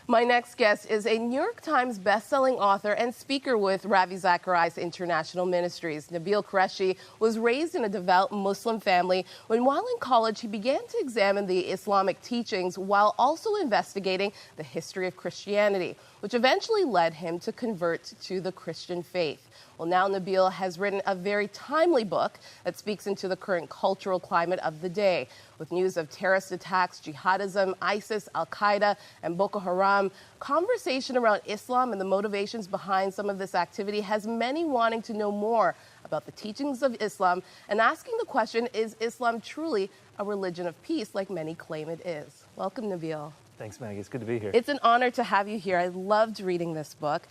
My next guest is a New York Times bestselling author and speaker with Ravi Zacharias International Ministries. Nabeel Qureshi was raised in a devout Muslim family when, while in college, he began to examine the Islamic teachings while also investigating the history of Christianity, which eventually led him to convert to the Christian faith. Well, now Nabeel has written a very timely book that speaks into the current cultural climate of the day. With news of terrorist attacks, jihadism, ISIS, Al-Qaeda, and Boko Haram, conversation around Islam and the motivations behind some of this activity has many wanting to know more about the teachings of Islam and asking the question, is Islam truly a religion of peace like many claim it is? Welcome, Nabeel. Thanks, Maggie. It's good to be here. It's an honor to have you here. I loved reading this book.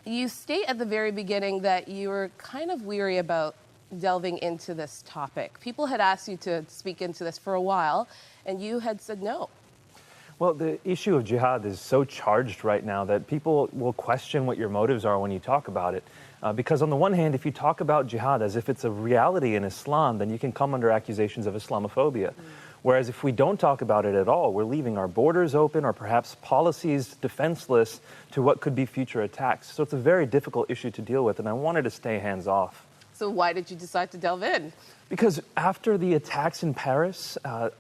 You state at the very beginning that you were kind of weary about delving into this topic. People had asked you to speak into this for a while, and you had said no. Well, the issue of jihad is so charged right now that people will question what your motives are when you talk about it. Because on the one hand, if you talk about jihad as if it's a reality in Islam, then you can come under accusations of Islamophobia. Whereas if we don't talk about it at all, we're leaving our borders open or perhaps policies defenseless to what could be future attacks. So it's a very difficult issue to deal with, and I wanted to stay hands off. So why did you decide to delve in? Because after the attacks in Paris,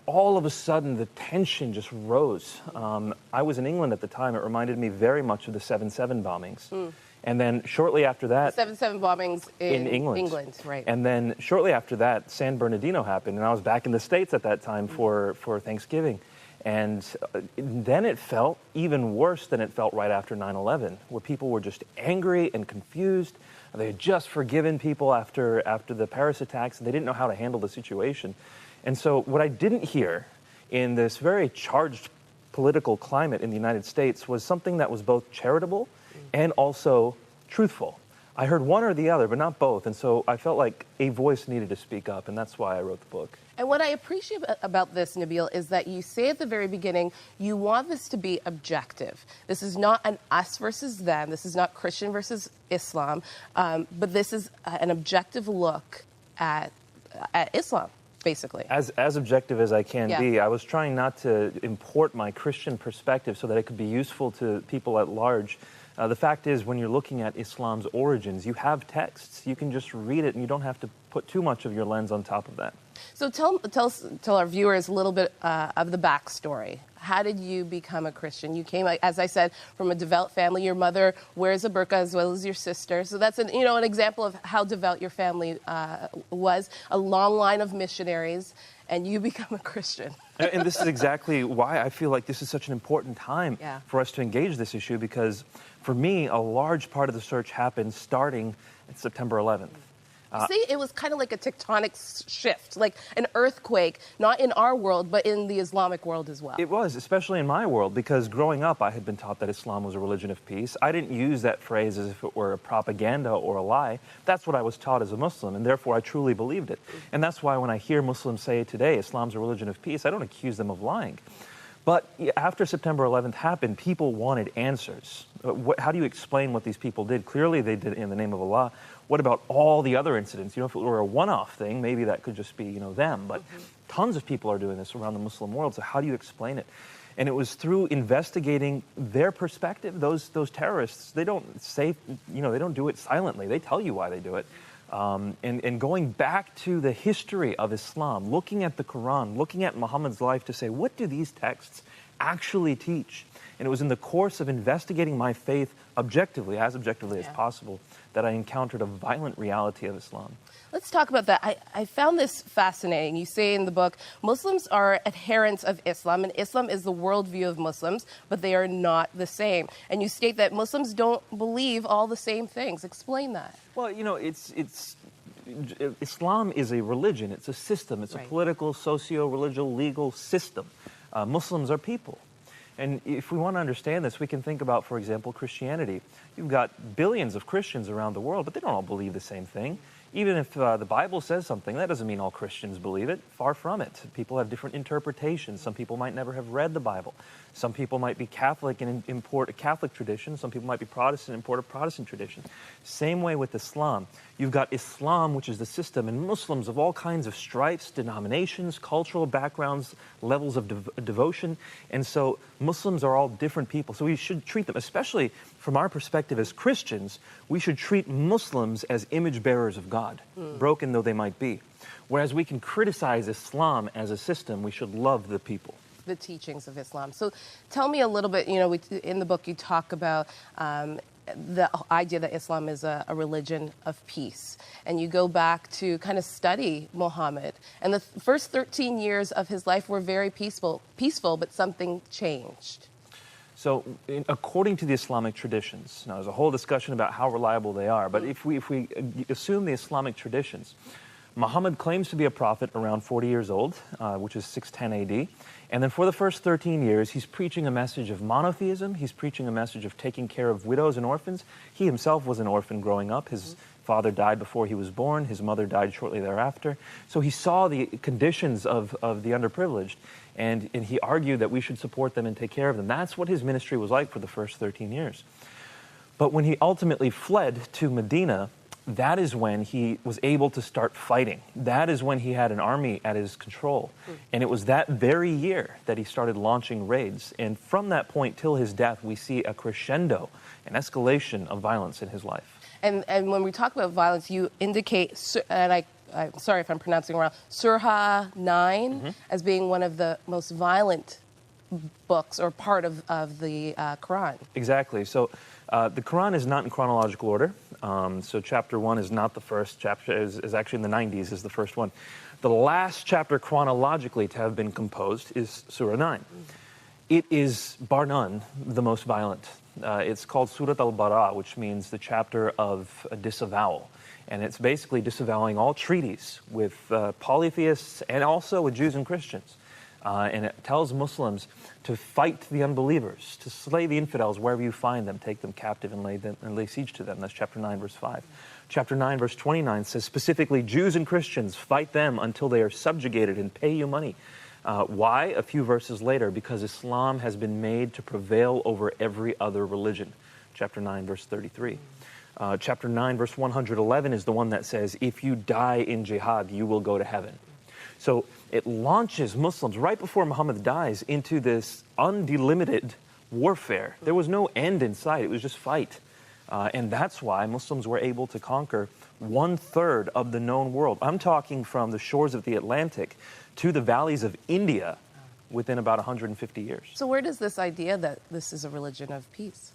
all of a sudden the tension just rose. I was in England at the time. It reminded me very much of the 7/7 bombings. And then shortly after that... 7/7 bombings in England, right. And then shortly after that, San Bernardino happened, and I was back in the States at that time for Thanksgiving. And then it felt even worse than it felt right after 9/11, where people were just angry and confused. They had just forgiven people after the Paris attacks, and they didn't know how to handle the situation. And so what I didn't hear in this very charged political climate in the United States was something that was both charitable and also truthful. I heard one or the other, but not both. And so I felt like a voice needed to speak up, and that's why I wrote the book. And what I appreciate about this, Nabeel, is that you say at the very beginning, you want this to be objective. This is not an us versus them. This is not Christian versus Islam. But this is an objective look at Islam, basically. As objective as I can be. I was trying not to import my Christian perspective so that it could be useful to people at large. The fact is, when you're looking at Islam's origins, you have texts. You can just read it, and you don't have to put too much of your lens on top of that. So tell our viewers a little bit of the backstory. How did you become a Christian? You came, as I said, from a devout family. Your mother wears a burqa as well as your sister. So that's an example of how devout your family was. A long line of missionaries, and you become a Christian. And this is exactly why I feel like this is such an important time for us to engage this issue, because for me, a large part of the search happened starting at September 11th. See, it was kind of like a tectonic shift, like an earthquake, not in our world, but in the Islamic world as well. It was, especially in my world, because growing up, I had been taught that Islam was a religion of peace. I didn't use that phrase as if it were a propaganda or a lie. That's what I was taught as a Muslim, and therefore I truly believed it. And that's why when I hear Muslims say today Islam's a religion of peace, I don't accuse them of lying. But after September 11th happened, people wanted answers. How do you explain what these people did? Clearly they did it in the name of Allah. What about all the other incidents? If it were a one-off thing, maybe that could just be, them. But tons of people are doing this around the Muslim world, so how do you explain it? And it was through investigating their perspective. Those terrorists, they don't say, they don't do it silently. They tell you why they do it. And going back to the history of Islam, looking at the Quran, looking at Muhammad's life to say, what do these texts actually teach? And it was in the course of investigating my faith objectively, as possible, that I encountered a violent reality of Islam. Let's talk about that. I found this fascinating. You say in the book, Muslims are adherents of Islam, and Islam is the worldview of Muslims, but they are not the same. And you state that Muslims don't believe all the same things. Explain that. Well, Islam is a religion. It's a system. It's a political, socio-religious, legal system. Muslims are people. And if we want to understand this, we can think about, for example, Christianity. You've got billions of Christians around the world, but they don't all believe the same thing. Even if the Bible says something, that doesn't mean all Christians believe it. Far from it. People have different interpretations. Some people might never have read the Bible. Some people might be Catholic and import a Catholic tradition. Some people might be Protestant and import a Protestant tradition. Same way with Islam. You've got Islam, which is the system, and Muslims of all kinds of stripes, denominations, cultural backgrounds, levels of devotion. And so Muslims are all different people. So we should treat them, especially from our perspective as Christians, we should treat Muslims as image bearers of God, broken though they might be. Whereas we can criticize Islam as a system, we should love the people. The teachings of Islam. So tell me a little bit, in the book you talk about the idea that Islam is a religion of peace. And you go back to kind of study Muhammad. And the first 13 years of his life were very peaceful, but something changed. So, according to the Islamic traditions, now there's a whole discussion about how reliable they are, but if we assume the Islamic traditions, Muhammad claims to be a prophet around 40 years old, which is 610 AD. And then for the first 13 years, he's preaching a message of monotheism. He's preaching a message of taking care of widows and orphans. He himself was an orphan growing up. His father died before he was born. His mother died shortly thereafter. So he saw the conditions of the underprivileged, and he argued that we should support them and take care of them. That's what his ministry was like for the first 13 years. But when he ultimately fled to Medina, that is when he was able to start fighting. That is when he had an army at his control. And it was that very year that he started launching raids. And from that point till his death, we see a crescendo, an escalation of violence in his life. And when we talk about violence, you indicate, and I'm sorry if I'm pronouncing it wrong, Surah 9 as being one of the most violent books or part of the Quran. Exactly. So the Quran is not in chronological order. So chapter 1 is not the first. Chapter is actually in the 90s is the first one. The last chapter chronologically to have been composed is Surah 9. It is, bar none, the most violent. It's called Surat al-Bara, which means the chapter of disavowal. And it's basically disavowing all treaties with polytheists and also with Jews and Christians. And it tells Muslims to fight the unbelievers, to slay the infidels wherever you find them, take them captive and lay siege to them. That's chapter 9, verse 5. Chapter 9, verse 29 says specifically, Jews and Christians, fight them until they are subjugated and pay you money. Why? A few verses later, because Islam has been made to prevail over every other religion. Chapter 9, verse 33. Chapter 9, verse 111 is the one that says, if you die in jihad, you will go to heaven. So it launches Muslims right before Muhammad dies into this undelimited warfare. There was no end in sight. It was just fight. And that's why Muslims were able to conquer 1/3 of the known world. I'm talking from the shores of the Atlantic to the valleys of India within about 150 years. So where does this idea that this is a religion of peace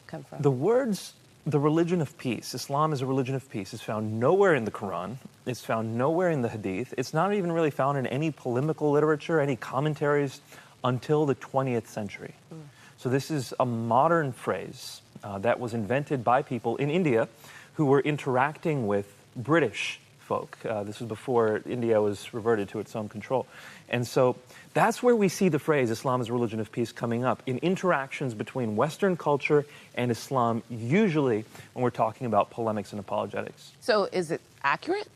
come from? The words, the religion of peace, Islam is a religion of peace, is found nowhere in the Quran. It's found nowhere in the Hadith. It's not even really found in any polemical literature, any commentaries, until the 20th century. So this is a modern phrase that was invented by people in India who were interacting with British folk. This was before India was reverted to its own control. And so that's where we see the phrase Islam is a religion of peace coming up, in interactions between Western culture and Islam, usually when we're talking about polemics and apologetics. So is it accurate?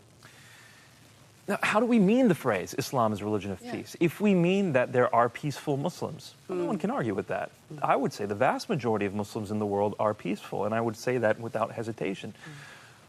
Now, how do we mean the phrase Islam is a religion of peace? If we mean that there are peaceful Muslims, no one can argue with that. I would say the vast majority of Muslims in the world are peaceful, and I would say that without hesitation.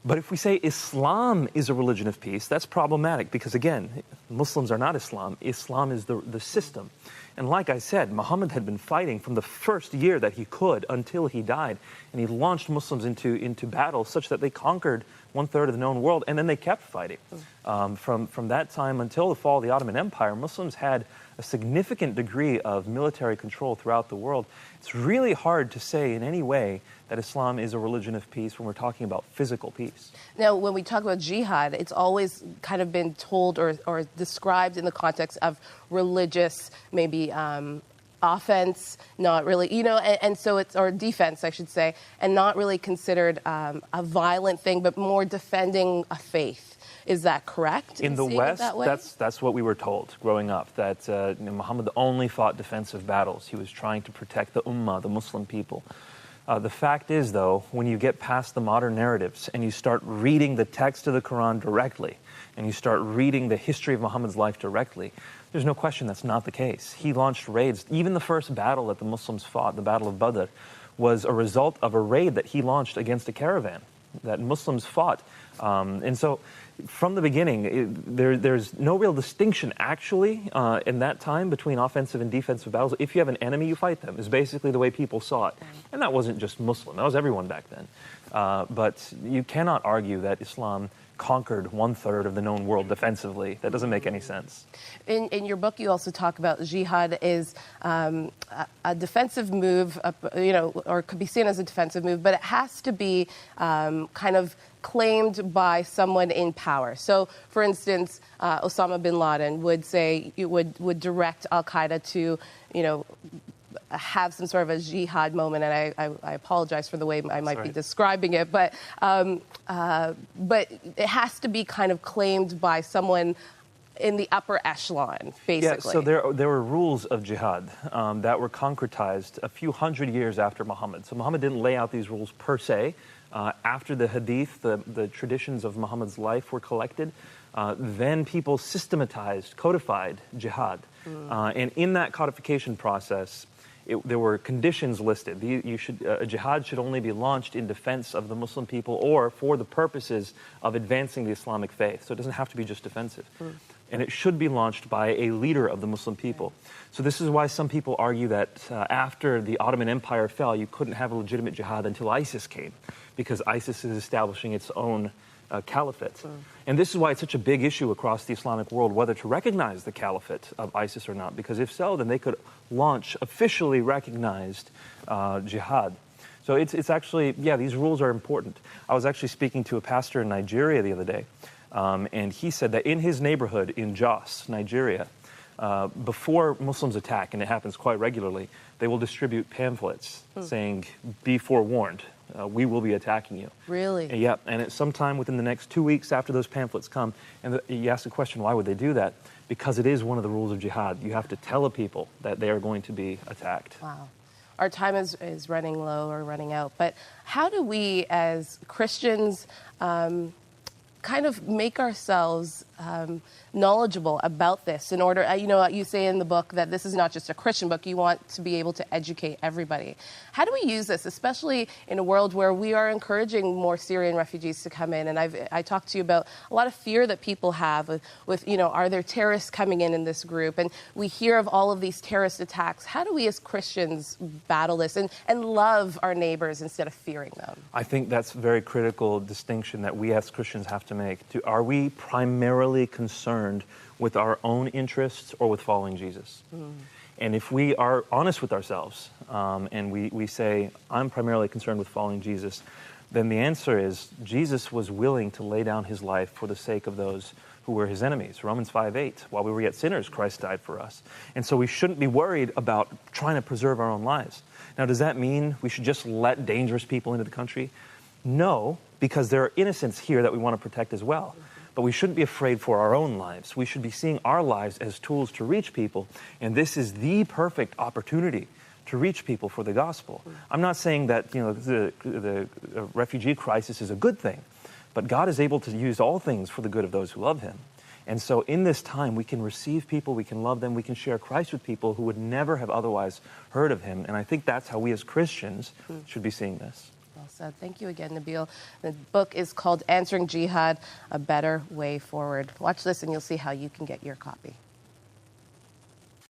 But if we say Islam is a religion of peace, that's problematic because, again, Muslims are not Islam. Islam is the system. And like I said, Muhammad had been fighting from the first year that he could until he died. And he launched Muslims into battle such that they conquered 1/3 of the known world, and then they kept fighting. From that time until the fall of the Ottoman Empire, Muslims had a significant degree of military control throughout the world. It's really hard to say in any way that Islam is a religion of peace when we're talking about physical peace. Now, when we talk about jihad, it's always kind of been told or described in the context of religious, maybe offense, not really, and so it's, or defense, I should say, and not really considered a violent thing, but more defending a faith. Is that correct? In the West, that's what we were told growing up, that Muhammad only fought defensive battles. He was trying to protect the ummah, the Muslim people. The fact is, though, when you get past the modern narratives and you start reading the text of the Quran directly, and you start reading the history of Muhammad's life directly, there's no question that's not the case. He launched raids. Even the first battle that the Muslims fought, the Battle of Badr, was a result of a raid that he launched against a caravan that Muslims fought. And so from the beginning, there's no real distinction actually in that time between offensive and defensive battles. If you have an enemy, you fight them, is basically the way people saw it. And that wasn't just Muslim, that was everyone back then. But you cannot argue that Islam conquered 1/3 of the known world defensively. That doesn't make any sense. In your book, you also talk about jihad is a defensive move, or could be seen as a defensive move, but it has to be kind of claimed by someone in power. So, for instance, Osama bin Laden would say, would direct Al-Qaeda to, have some sort of a jihad moment, and I apologize for the way I might be describing it, but it has to be kind of claimed by someone in the upper echelon, basically. Yeah, so there were rules of jihad that were concretized a few hundred years after Muhammad. So Muhammad didn't lay out these rules per se. After the hadith, the traditions of Muhammad's life were collected, then people systematized, codified jihad. And in that codification process, there were conditions listed. A jihad should only be launched in defense of the Muslim people or for the purposes of advancing the Islamic faith. So it doesn't have to be just defensive. And it should be launched by a leader of the Muslim people. So this is why some people argue that after the Ottoman Empire fell, you couldn't have a legitimate jihad until ISIS came, because ISIS is establishing its own caliphate. And this is why it's such a big issue across the Islamic world, whether to recognize the caliphate of ISIS or not, because if so, then they could launch officially recognized jihad. So it's actually, these rules are important. I was actually speaking to a pastor in Nigeria the other day, and he said that in his neighborhood in Jos, Nigeria, before Muslims attack, and it happens quite regularly, they will distribute pamphlets saying, "Be forewarned. We will be attacking you." Really? Yeah, and it's sometime within the next 2 weeks after those pamphlets come. And you ask the question, why would they do that? Because it is one of the rules of jihad. You have to tell people that they are going to be attacked. Wow. Our time is running low or running out. But how do we as Christians kind of make ourselves knowledgeable about this in order, you say in the book that this is not just a Christian book, you want to be able to educate everybody. How do we use this, especially in a world where we are encouraging more Syrian refugees to come in? And I talked to you about a lot of fear that people have with are there terrorists coming in this group? And we hear of all of these terrorist attacks. How do we as Christians battle this and love our neighbors instead of fearing them? I think that's a very critical distinction that we as Christians have to make. Are we primarily concerned with our own interests or with following Jesus? And if we are honest with ourselves and we say, I'm primarily concerned with following Jesus, then the answer is Jesus was willing to lay down his life for the sake of those who were his enemies. Romans 5:8, while we were yet sinners, Christ died for us. And so we shouldn't be worried about trying to preserve our own lives. Now, does that mean we should just let dangerous people into the country? No, because there are innocents here that we want to protect as well. But we shouldn't be afraid for our own lives. We should be seeing our lives as tools to reach people. And this is the perfect opportunity to reach people for the gospel. I'm not saying that the refugee crisis is a good thing, but God is able to use all things for the good of those who love him. And so in this time, we can receive people, we can love them, we can share Christ with people who would never have otherwise heard of him. And I think that's how we as Christians should be seeing this. Well said. Thank you again, Nabeel. The book is called Answering Jihad, A Better Way Forward. Watch this and you'll see how you can get your copy.